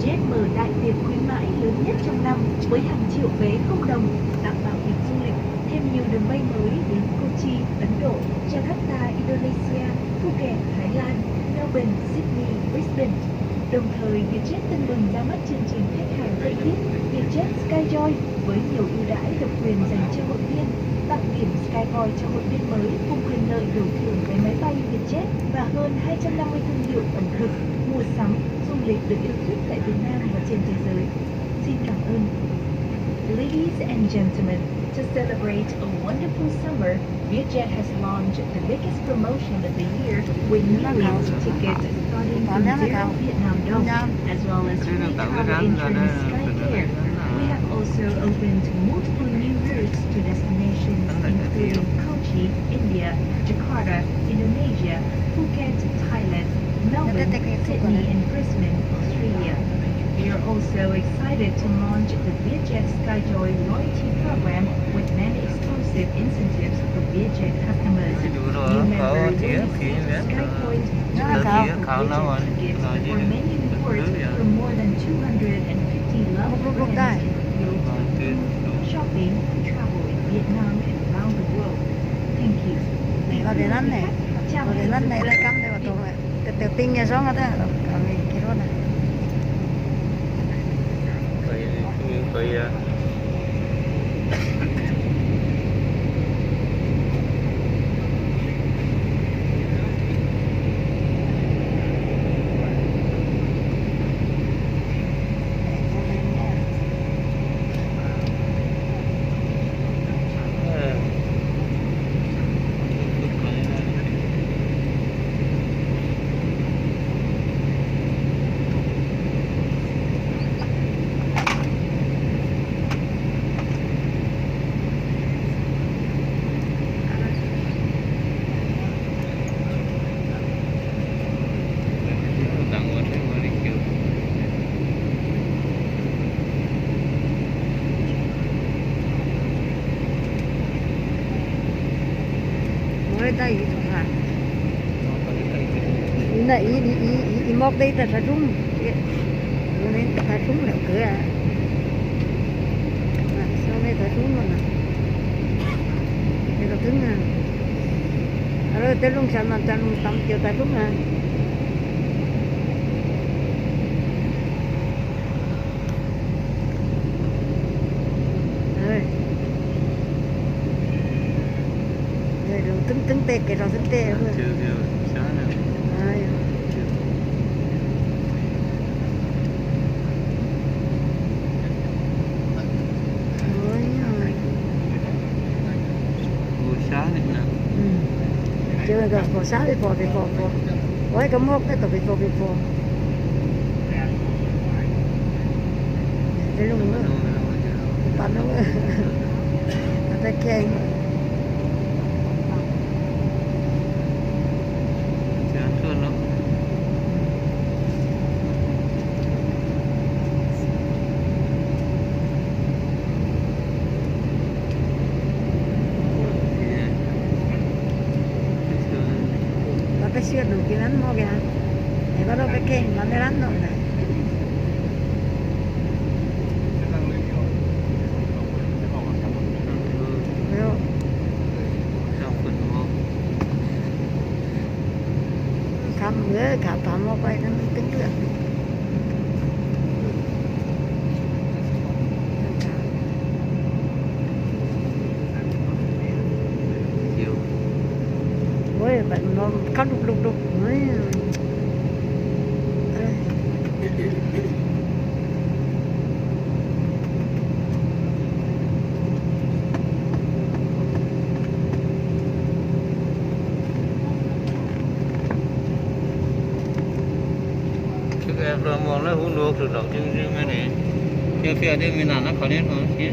Vietjet mở đại tiệc khuyến mãi lớn nhất trong năm với hàng triệu vé không đồng đảm bảo việc du lịch, thêm nhiều đường bay mới đến Kochi, Ấn Độ, Jakarta, Indonesia, Phuket, Thái Lan, Melbourne, Sydney, Brisbane. Đồng thời, Vietjet tưng bừng ra mắt chương trình khách hàng thân thiết Vietjet SkyJoy với nhiều ưu đãi độc quyền dành cho hội viên, tặng điểm SkyPoint cho hội viên mới cùng quyền lợi đổi thưởng vé máy bay Vietjet và hơn 250 thương hiệu ẩm thực, mua sắm, du lịch được yêu thích tại Việt Nam và trên thế giới. Xin cảm ơn. Ladies and gentlemen, to celebrate a wonderful summer, Vietjet has launched the biggest promotion of the year with millions of tickets starting from zero Vietnam đồng, as well as free travel insurance SkyCare. We have also opened multiple new routes to destinations including Kochi, India, Jakarta, Indonesia, Phuket, Thailand, Melbourne, Sydney, and Brisbane, Australia. We are also excited to launch the Vietjet SkyJoy loyalty program with many exclusive incentives for Vietjet customers. New members will receive SkyPoint gifts or many rewards from more than 250 loved brands including shopping, travel in Vietnam and around the world. Thank you. Vào đến ăn này, vào đến ăn này là cắm đây vào tổ này, từ pin nhà xuống đó, kami kira na. Kaya Mới đây thôi này ý mọc đây là rung nên ta rung là cửa sau này ta rung rồi nè cái thứ nè rồi tới lúc sáng mình ta lung tâm chiều ta rung nè rồi tính tê cái rồi tính tê rồi chưa được phổ sáu đi phổ với cái mốc cái tổ bị phổ cái lúc nữa bạn nó ta khen cái xưa đủ cái lắm mua kìa để có đâu cái kênh nó để lắm rồi này khám nữa cả tóm mua quay nó tính được ôi bạn nó cắt đục mới chứ em rồi mong nó hút nước được đâu chứ cái này chưa phía đây mình làm nó khó đến rồi chứ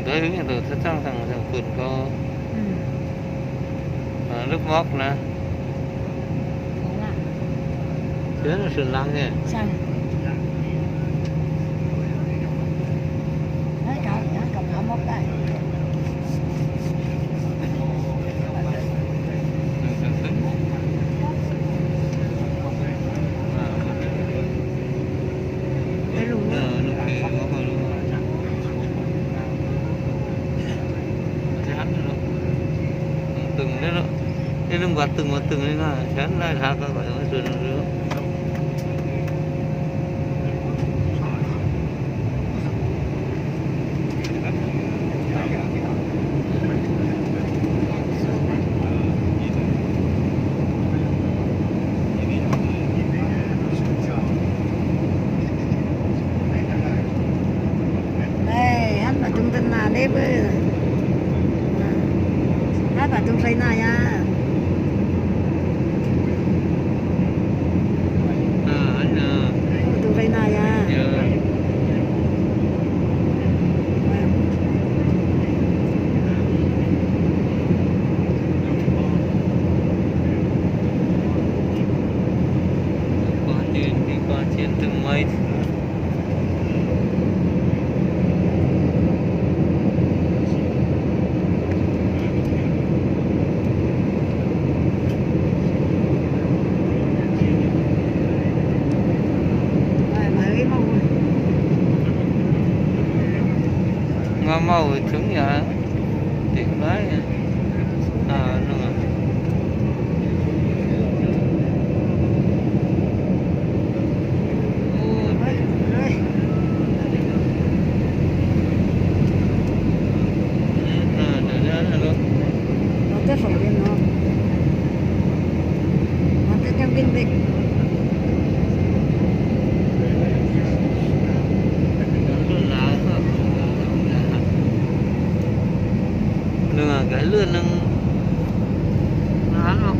tới hướng từ thất thằng thằng phun có nước móc nè chứ nó sườn lăng nha sang đấy cả móc đây từng đấy đó, cái lưng quạt từng đấy là chán lại thả các bạn ở sườn nữa. đây hát vào trung tâm là đấy với hát vào trung xây này à trung xây này à qua trên từng mấy màu trứng nhà tiện đấy đúng rồi nó rất phổ biến nó rất trong biên định lương cái lươn nâng nó không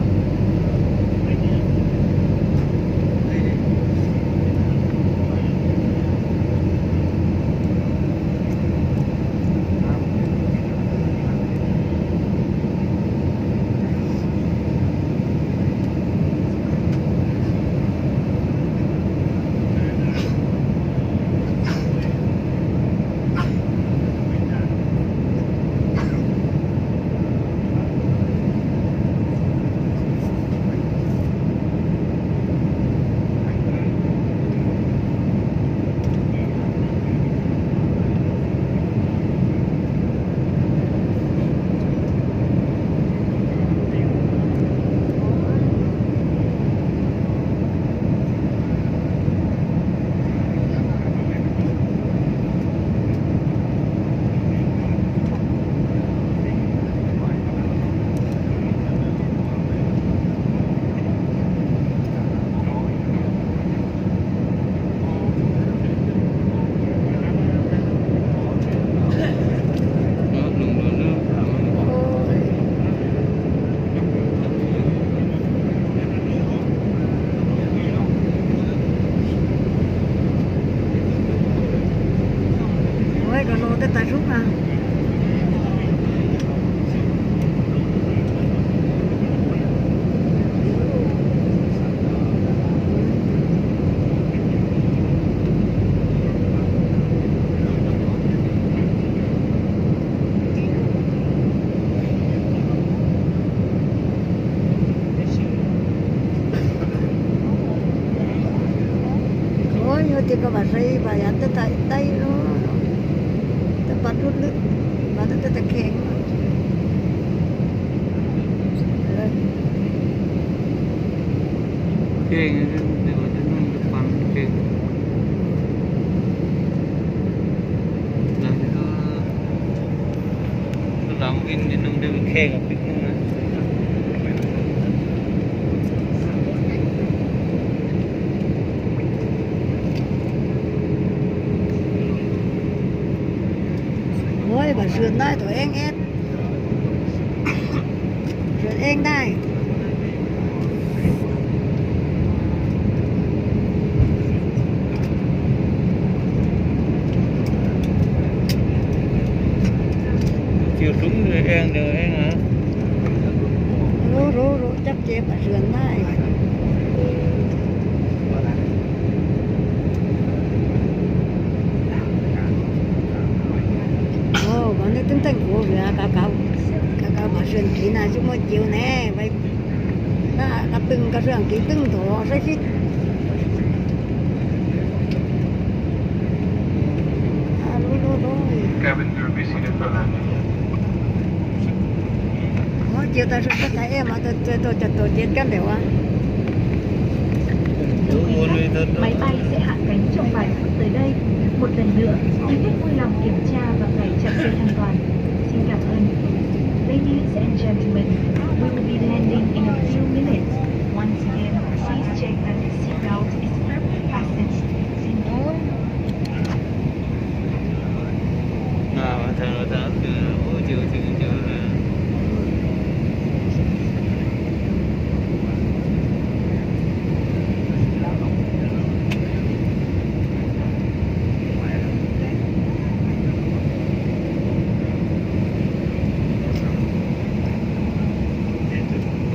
còn lô tới tài rút mà ôi như thì có bà xây bà dán tới tay nó bắt rút nước bắt tới tay kẹn keng để mà nó depan keng nah itu lampin di nung dia keng apik nung ôi bà sườn đây tụi em sườn em đây chế bà sườn này bọn nó tính tình của người cả bà sườn kỹ này chúng mới chịu nè vậy cả từng cả sườn kỹ từng tổ sẽ xích Cabin crew be seated for landing. chiều ta sẽ thấy em mà tôi chết cái đều á Máy bay sẽ hạ cánh trong vài phút tới đây. Một lần nữa, quý khách vui lòng kiểm tra và cài chặt dây an toàn. Xin cảm ơn. Ladies and gentlemen, we will be landing in a few minutes. Once again, please check that the seatbelt is firmly fastened. Thank you.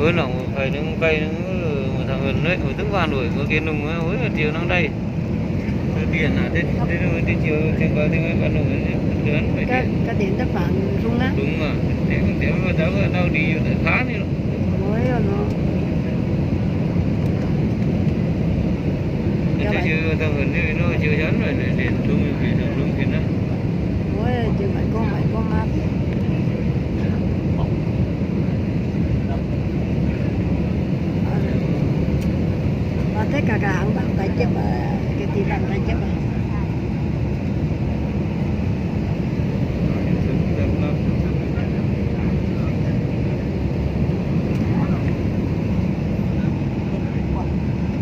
bữa nào phải đứng cây một thằng gần đấy ở tướng van đuổi có kia nung ấy chiều năng đây tiền à thế thế chiều trên có tiếng van đuổi lớn phải cái điện tất cả rung á đúng mà thế mà tao đi khá đi mới rồi nó thế chứ tao gần như nó chưa chắn rồi để xuống thì nó mới chưa phải có mát tất cả hãng bạn phải chấp cái gì bạn phải chấp thắng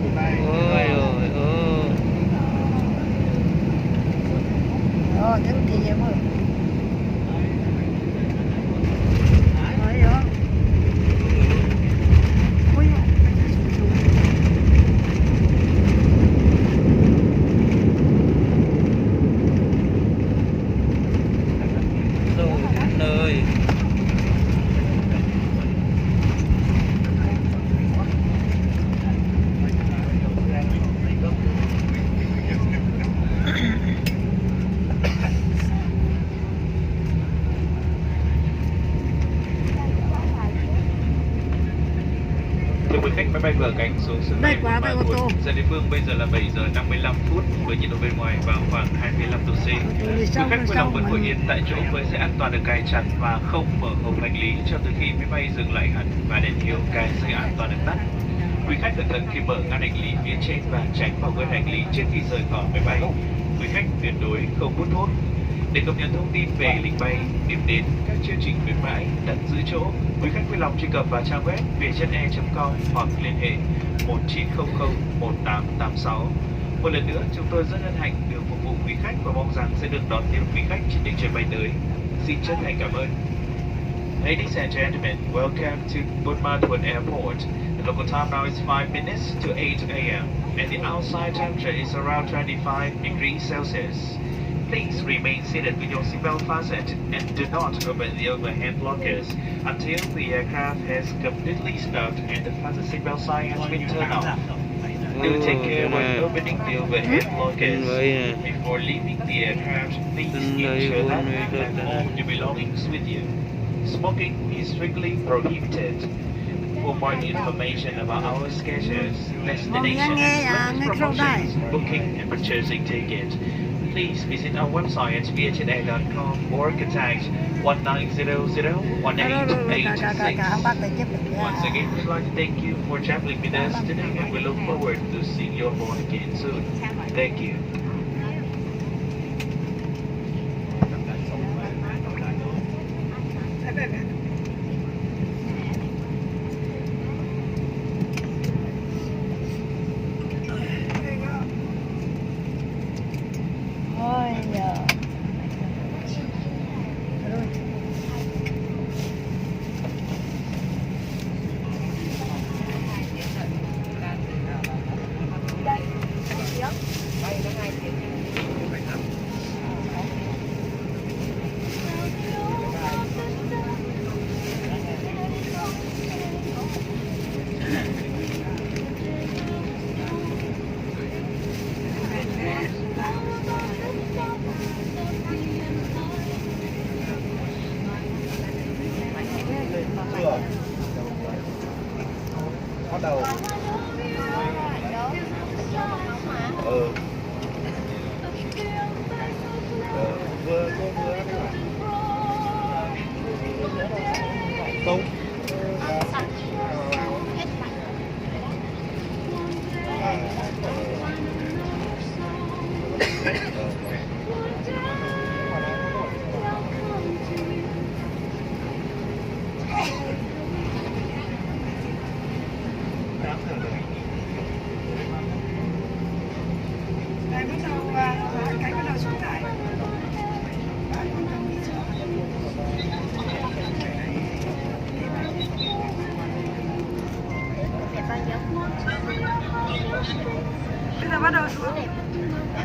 thì vậy thôi Thưa quý khách, máy bay vừa cánh xuống sân bay Buôn Ma Thuột. Giờ địa phương bây giờ là 7 giờ 55 phút với nhiệt độ bên ngoài vào khoảng 25 độ C. Quý khách vui lòng vẫn ngồi yên tại chỗ với dây an toàn được cài chặt và không mở hộp hành lý cho tới khi máy bay dừng lại hẳn và đèn hiệu cài dây an toàn được tắt. Quý khách cẩn thận khi mở ngăn hành lý phía trên và tránh vào quên hành lý trước khi rời khỏi máy bay. Quý khách tuyệt đối không hút thuốc. Để cập nhật thông tin về lịch bay, điểm đến, các chương trình khuyến mãi, đặt giữ chỗ, quý khách vui lòng truy cập vào trang web vietjetair.com hoặc liên hệ 1900 1886. Một lần nữa, chúng tôi rất hân hạnh được phục vụ quý khách và mong rằng sẽ được đón tiếp quý khách trên những chuyến bay tới. Xin chân thành cảm ơn. Ladies and gentlemen, welcome to Buôn Ma Thuột Airport. The local time now is 5 minutes to 8 a.m. and the outside temperature is around 25 degrees Celsius. Please remain seated with your seatbelt fastened and do not open the overhead lockers until the aircraft has completely stopped and the fasten seatbelt sign has been turned off. Do take care when opening the overhead lockers. Before leaving the aircraft, please ensure that you have all your belongings with you. Smoking is strictly prohibited. For more information about our schedules, destinations, promotions, booking and purchasing tickets, please visit our website at vietjetair.com or contact 1900-1886. Once again, we'd like to thank you for traveling with us today and we look forward to seeing you aboard again soon. Thank you. Ôi giờ bắt đầu. Ừ. Vừa không. Cái bắt đầu xuống lại. Bây giờ bắt đầu xuống.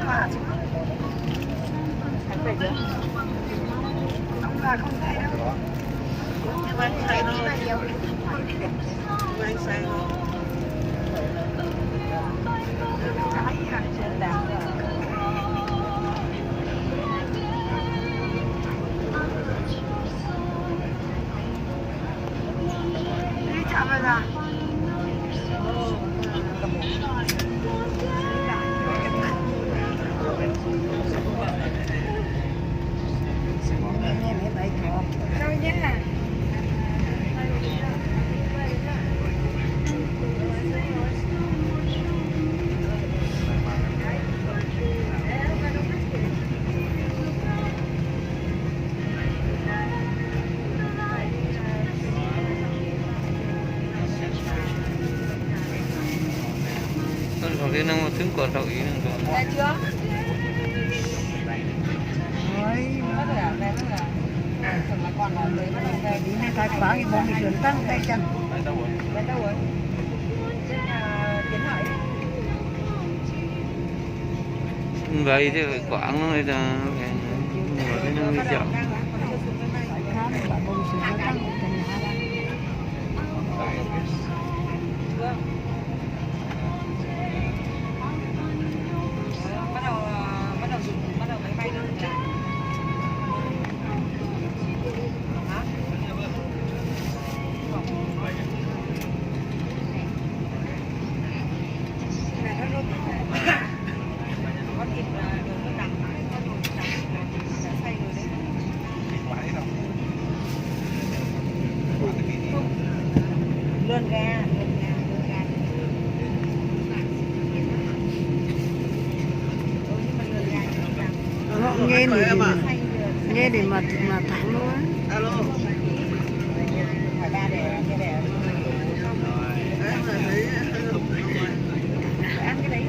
Thỏa xuống. Không là không thấy đâu. Nhưng mà anh thấy nó là nhiều. Anh say không? Cái à? Trên đảo rồi. Đi chạm vào ra. Đâu nhá. Còn cái nào mà trứng còn đậu ý nữa rồi. Đây chưa? Ôi, nó là đây nó là. Mà còn là đấy nó là về đi hai tay quá cái bóng bị chuyển tăng tay chân. Đây đâu rồi? Tiến hỏi. Vậy thì phải quảng nó người ta cái nó mới chậm. Bắt đầu máy bay nó chạy. Có thịt đồ nó đắng, có đồ đắng đã xay rồi đấy. Lươn gà. Nghe để mà thẳng luôn á. Alo. Hỏi ba để ăn cái này. Ăn cái đấy.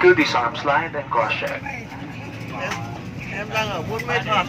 Do these arms line then cross check. Em đang ở 1 mét thôi.